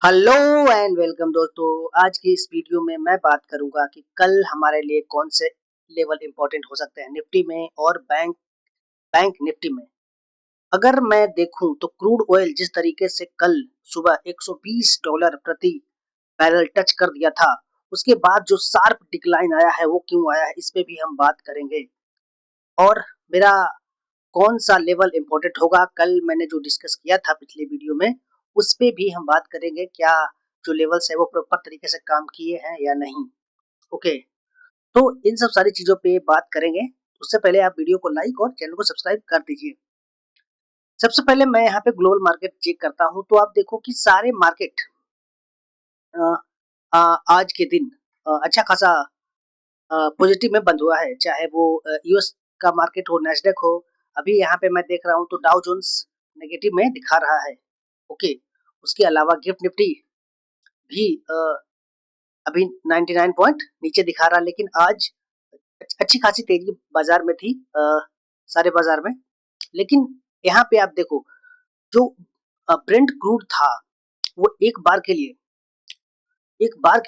Hello and welcome दोस्तों। आज की इस वीडियो में मैं बात करूंगा कि कल हमारे लिए कौन से लेवल इंपॉर्टेंट हो सकते हैं निफ्टी में और बैंक बैंक निफ्टी में। अगर मैं देखूं तो क्रूड ऑयल जिस तरीके से कल सुबह $120 प्रति बैरल टच कर दिया था, उसके बाद जो शार्प डिक्लाइन आया है वो क्यों आया है, इस पे भी हम बात करेंगे। और मेरा कौन सा लेवल इंपॉर्टेंट होगा, कल मैंने जो डिस्कस किया था पिछले वीडियो में, उस पे भी हम बात करेंगे। क्या जो लेवल्स है वो प्रॉपर तरीके से काम किए हैं या नहीं। ओके, तो इन सब सारी चीजों पे बात करेंगे। उससे पहले आप वीडियो को लाइक और चैनल को सब्सक्राइब कर दीजिए। सबसे पहले मैं यहाँ पे ग्लोबल मार्केट चेक करता हूँ, तो आप देखो कि सारे मार्केट आज के दिन अच्छा खासा पॉजिटिव में बंद हुआ है, चाहे वो यूएस का मार्केट हो, नेस्डेक हो। अभी यहाँ पे मैं देख रहा हूँ तो डाउ जोन्स नेगेटिव में दिखा रहा है। ओके, उसके अलावा गिफ्ट निफ्टी भी अभी 99 पॉइंट नीचे दिखा रहा, लेकिन आज अच्छी खासी तेजी बाजार में थी, सारे बाजार में। लेकिन यहाँ पे आप देखो, जो ब्रेंट क्रूड था वो एक बार के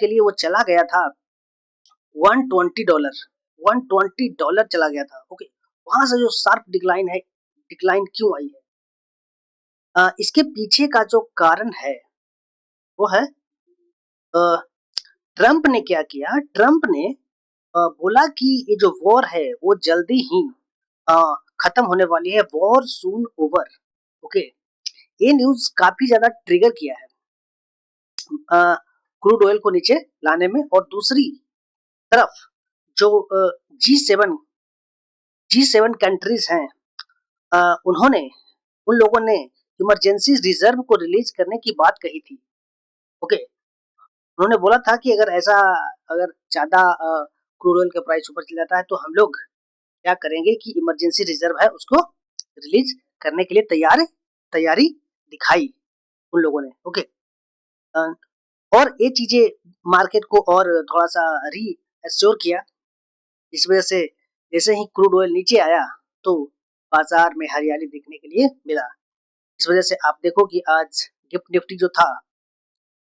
लिए वो चला गया था $120। $120 चला गया था। ओके, वहां से जो शार्प डिक्लाइन है, डिक्लाइन क्यों आई है? इसके पीछे का जो कारण है वो है, ट्रंप ने क्या किया। ट्रंप ने बोला कि ये जो वॉर है वो जल्दी ही अ, खत्म होने वाली है, वॉर सून ओवर। ओके, ये न्यूज काफी ज्यादा ट्रिगर किया है क्रूड ऑयल को नीचे लाने में। और दूसरी तरफ जो जी सेवन कंट्रीज हैं, उन्होंने उन लोगों ने इमरजेंसी रिजर्व को रिलीज करने की बात कही थी। ओके, उन्होंने बोला था कि अगर ज्यादा क्रूड ऑयल का प्राइस ऊपर चला जाता है तो हम लोग क्या करेंगे कि इमरजेंसी रिजर्व है उसको रिलीज करने के लिए तैयारी दिखाई उन लोगों ने। ओके, और ये चीजें मार्केट को और थोड़ा सा री एश्योर किया। इस वजह से जैसे ही क्रूड ऑयल नीचे आया तो बाजार में हरियाली देखने के लिए मिला। इस वजह से आप देखो कि आज गिफ्ट निफ्टी जो था,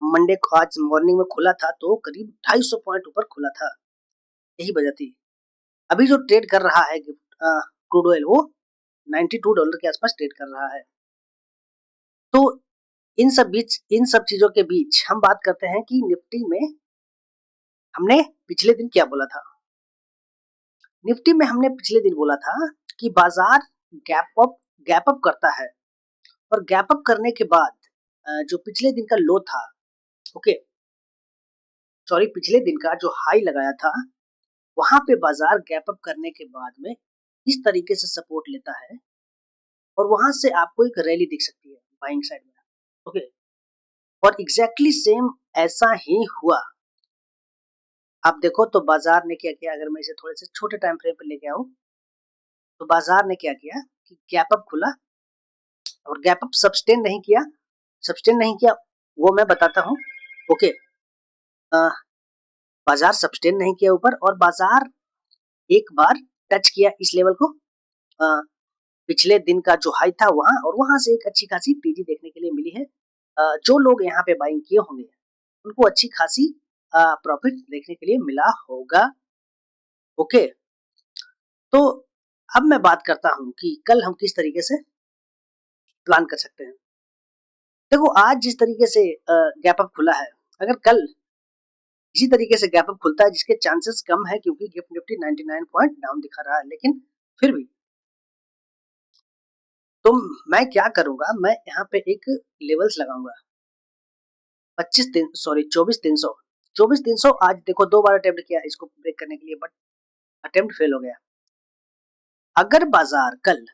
मंडे को आज मॉर्निंग में खुला था तो करीब 250 पॉइंट ऊपर खुला था। यही वजह थी। अभी जो ट्रेड कर रहा है क्रूड ऑयल, वो $92 के आसपास ट्रेड कर रहा है। तो इन सब चीजों के बीच हम बात करते हैं कि निफ्टी में हमने पिछले दिन क्या बोला था। निफ्टी में हमने पिछले दिन बोला था कि बाजार गैप अप करता है, और गैप अप करने के बाद जो पिछले दिन का लो था, ओके सॉरी, पिछले दिन का जो हाई लगाया था, वहां पे बाजार गैप अप करने के बाद में इस तरीके से सपोर्ट लेता है, और वहां से आपको एक रैली दिख सकती है बाइंग साइड में। ओके, और एग्जैक्टली सेम ऐसा ही हुआ। आप देखो तो बाजार ने क्या किया, अगर मैं इसे थोड़े से छोटे टाइम फ्रेम पे लेके आऊं, तो बाजार ने क्या किया कि गैप अप खुला और गैप अप सस्टेन नहीं किया, वो मैं बताता हूँ। ओके, बाजार सस्टेन नहीं किया ऊपर, और बाजार एक बार टच किया इस लेवल को, अ, पिछले दिन का जो हाई था वहां, और वहां से एक अच्छी खासी तेजी देखने के लिए मिली है। जो लोग यहाँ पे बाइंग किए होंगे उनको अच्छी खासी प्रॉफिट देखने के लिए मिला होगा। ओके, तो अब मैं बात करता हूँ कि कल हम किस तरीके से प्लान कर सकते हैं। देखो, आज जिस तरीके से गैप अप खुला है, अगर कल इसी तरीके से गैप अप खुलता है, जिसके चांसेस कम है क्योंकि गिफ्ट निफ्टी 99 पॉइंट डाउन दिखा रहा है, लेकिन फिर भी तो मैं क्या करूंगा, मैं यहाँ पे एक लेवल्स लगाऊंगा। 24,300 आज देखो, 2 बार अटेम्प्ट किया इसको ब्रेक करने के लिए, बट अटेम्प्ट फेल हो गया। अगर बाजार कल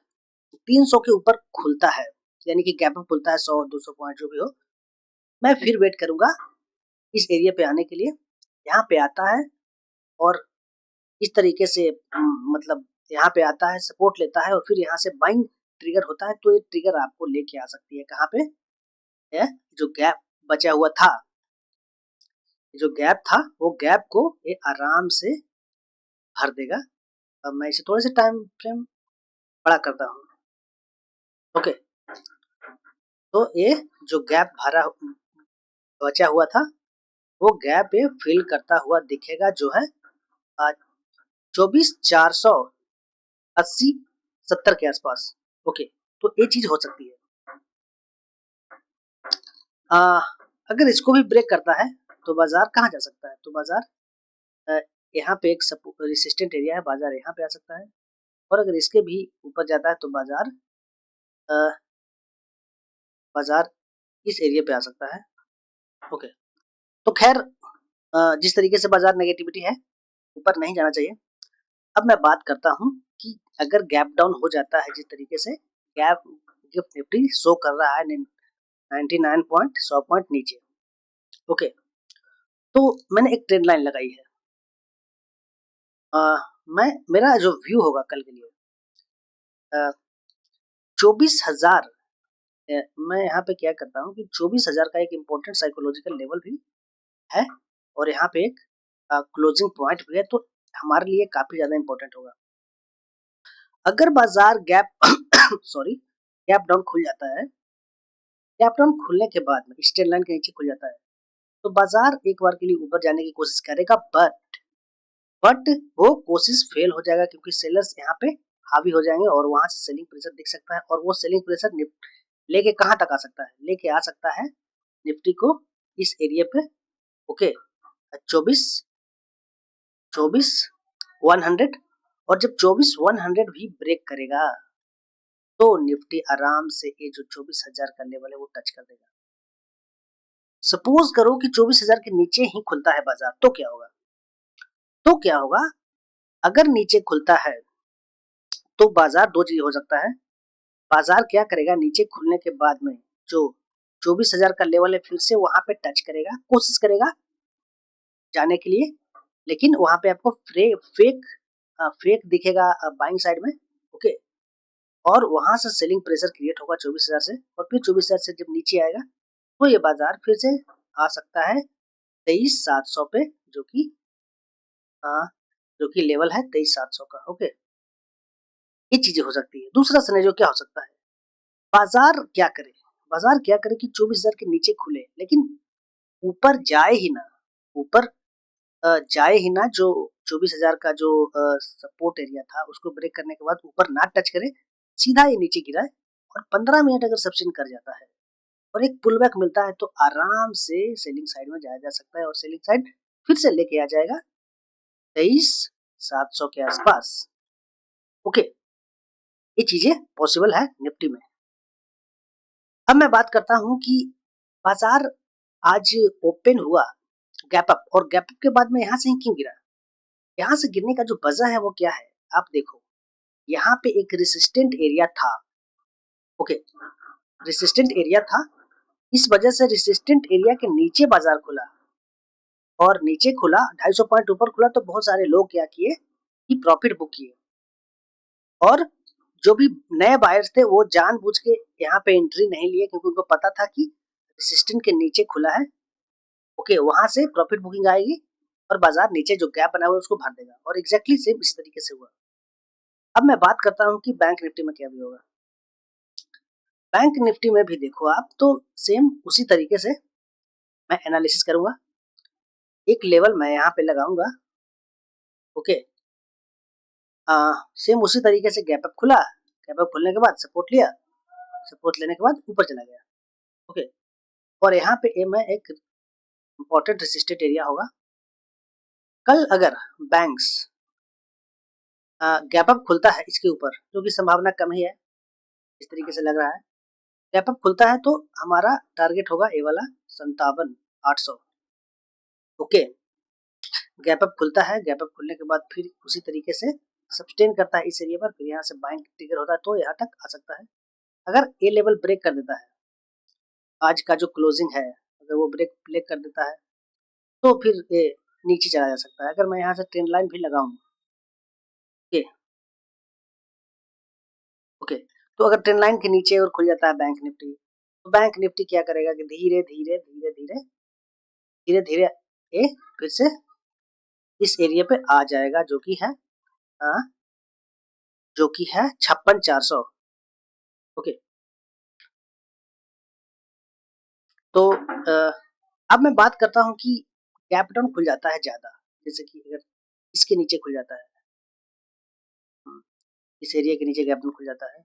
300 के ऊपर खुलता है, यानी कि गैप अप खुलता है 100-200 पॉइंट जो भी हो, मैं फिर वेट करूंगा इस एरिया पे आने के लिए। यहाँ पे आता है और इस तरीके से मतलब यहाँ पे आता है, सपोर्ट लेता है, और फिर यहाँ से बाइंग ट्रिगर होता है, तो ये ट्रिगर आपको लेके आ सकती है कहाँ पे है, जो गैप बचा हुआ था, जो गैप था वो गैप को ये आराम से भर देगा। अब मैं इसे थोड़े से टाइम फ्रेम बड़ा करता हूँ। ओके, तो ये जो गैप भरा बचा हुआ था वो गैप ये फिल करता हुआ दिखेगा जो है 24,480-70 के आसपास। ओके, तो ये चीज हो सकती है। आ, अगर इसको भी ब्रेक करता है तो बाजार कहाँ जा सकता है? तो बाजार अ, यहाँ पे एक रेसिस्टेंट एरिया है, बाजार यहाँ पे आ सकता है। और अगर इसके भी ऊपर जाता है तो बाजार बाजार इस एरिया पे आ सकता है। ओके, तो खैर जिस तरीके से बाजार नेगेटिविटी है ऊपर नहीं जाना चाहिए। अब मैं बात करता हूँ कि अगर गैप डाउन हो जाता है जिस तरीके से गैप गिफ्ट निफ्टी शो कर रहा है 99 पॉइंट 100 पॉइंट नीचे। ओके, तो मैंने एक ट्रेंड लाइन लगाई है। मैं मेरा जो व्यू होगा कल के लिए 24,000। मैं यहाँ पे क्या करता हूँ कि 24,000 का एक इम्पोर्टेंट साइकोलॉजिकल लेवल भी है और यहाँ पे एक क्लोजिंग पॉइंट भी है, तो हमारे लिए काफी ज्यादा इम्पोर्टेंट होगा। अगर बाजार गैप सॉरी गैप डाउन खुल जाता है, गैप डाउन खुलने के बाद में स्ट्रेट लाइन के नीचे खुल जाता है तो बाजार एक बार के लिए ऊपर जाने की कोशिश करेगा, बट वो कोशिश फेल हो जाएगा क्योंकि सेलर्स यहाँ पे हावी हो जाएंगे और वहां से सेलिंग प्रेशर दिख सकता है। और वो सेलिंग प्रेशर लेके कहाँ तक आ सकता है? लेके आ सकता है निफ्टी को इस एरिया पे। ओके, 24,100। और जब 24,100 भी ब्रेक करेगा तो निफ्टी आराम से ये जो 24,000 का लेवल है वो टच कर देगा। सपोज करो कि 24,000 के नीचे ही खुलता है बाजार तो क्या होगा? अगर नीचे खुलता है तो बाजार दो चीज हो सकता है। बाजार क्या करेगा, नीचे खुलने के बाद में जो 24,000 का लेवल है फिर से वहां पे टच करेगा, कोशिश करेगा जाने के लिए, लेकिन वहां पे आपको फेक फेक दिखेगा बाइंग साइड में। ओके, और वहां से सेलिंग प्रेशर क्रिएट होगा 24,000 से, और फिर 24,000 से जब नीचे आएगा तो ये बाजार फिर से आ सकता है 23,700 पे, जो कि लेवल है 23,700 का। ओके, ये चीजें हो सकती है। दूसरा सिनेरियो क्या हो सकता है? बाजार क्या करे? बाजार क्या करे कि 24,000 के नीचे खुले लेकिन ऊपर जाए ही ना, ऊपर जाए ही ना, जो 24,000 का जो सपोर्ट एरिया था उसको ब्रेक करने के बाद ऊपर ना टच करे, सीधा ये नीचे गिरा है। और 15 मिनट अगर सस्टेन कर जाता है और एक पुल बैक मिलता है तो आराम से सेलिंग साइड में जाया जा सकता है और सेलिंग साइड फिर से लेके आ जाएगा 23,700 के आसपास। ओके, ये चीजें पॉसिबल है निफ्टी में। अब मैं बात करता हूं कि बाजार आज ओपन हुआ गैप अप, और गैप अप के बाद में यहां से ही क्यों गिरा? यहां से गिरने का जो वजह है वो क्या है? आप देखो, यहाँ पे एक रेसिस्टेंट एरिया था। ओके, रेसिस्टेंट एरिया था, इस वजह से रेसिस्टेंट एरिया के नीचे बाजार खुला, और नीचे खुला 250 पॉइंट ऊपर खुला तो बहुत सारे लोग क्या किए कि प्रॉफिट बुक किए, और जो भी नए बायर्स थे वो जानबूझ के यहाँ पे एंट्री नहीं लिए क्योंकि उनको पता था कि रेसिस्टेंट के नीचे खुला है। ओके, वहां से प्रॉफिट बुकिंग आएगी और बाजार नीचे जो गैप बना हुआ है उसको भर देगा, और एग्जैक्टली सेम इसी तरीके से हुआ। अब मैं बात करता हूँ कि बैंक निफ्टी में क्या भी होगा। बैंक निफ्टी में भी देखो आप, तो सेम उसी तरीके से मैं एनालिसिस करूंगा। एक लेवल मैं यहाँ पे लगाऊंगा। ओके, सेम उसी तरीके से गैप अप खुला, गैप अप खुलने के बाद सपोर्ट लिया, सपोर्ट लेने के बाद ऊपर चला गया। ओके, और यहाँ पे मैं एक इंपॉर्टेंट रेसिस्टेंट एरिया होगा। कल अगर बैंक्स गैप अप खुलता है इसके ऊपर, जो कि संभावना कम ही है इस तरीके से लग रहा है, गैप अप खुलता है तो हमारा टारगेट होगा ये वाला 57,800। ओके, गैप अप खुलता है, गैप अप खुलने के बाद फिर उसी तरीके से सस्टेन करता है इस एरिया पर, फिर यहाँ से बाइंग ट्रिगर होता है तो यहाँ तक आ सकता है। अगर ये लेवल ब्रेक कर देता है, आज का जो क्लोजिंग है अगर वो ब्रेक कर देता है तो फिर ये नीचे चला जा सकता है। अगर मैं यहाँ से ट्रेंड लाइन भी लगाऊं, ओके ओके, तो अगर ट्रेंड लाइन के नीचे और खुल जाता है बैंक निफ्टी, तो बैंक निफ्टी क्या करेगा कि धीरे धीरे धीरे धीरे धीरे धीरे ये फिर से इस एरिया पे आ जाएगा, जो कि है 56,400। ओके, तो अब मैं बात करता हूँ कि गैप डाउन खुल जाता है ज़्यादा, जैसे कि अगर इसके नीचे खुल जाता है, हुँ, इस एरिया के नीचे गैप डाउन खुल जाता है,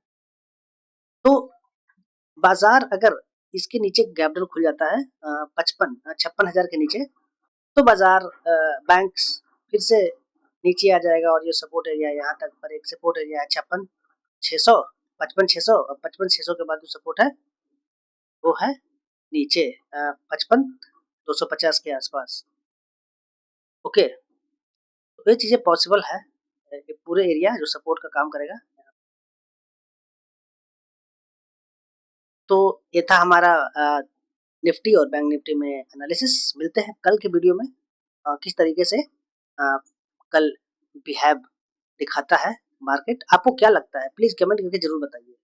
तो बाज़ार अगर इसके नीचे गैप डाउन खुल जाता है 56,000 के नीचे, तो बाज़ार बैंक्स फिर से नीचे आ जाएगा और ये सपोर्ट एरिया यहाँ तक पर एक सपोर्ट एरिया है 56,600 55,600 और 55,600 के बाद जो सपोर्ट है, वो है नीचे 55,250 के आसपास। ओके, तो ये चीज़ें पॉसिबल है ये पूरे एरिया जो सपोर्ट का काम करेगा। तो ये था हमारा निफ्टी और बैंक निफ्टी में एनालिसिस। मिलते हैं कल के वीडियो में किस तरीके से कल बिहेव दिखाता है मार्केट। आपको क्या लगता है? प्लीज़ कमेंट करके ज़रूर बताइए।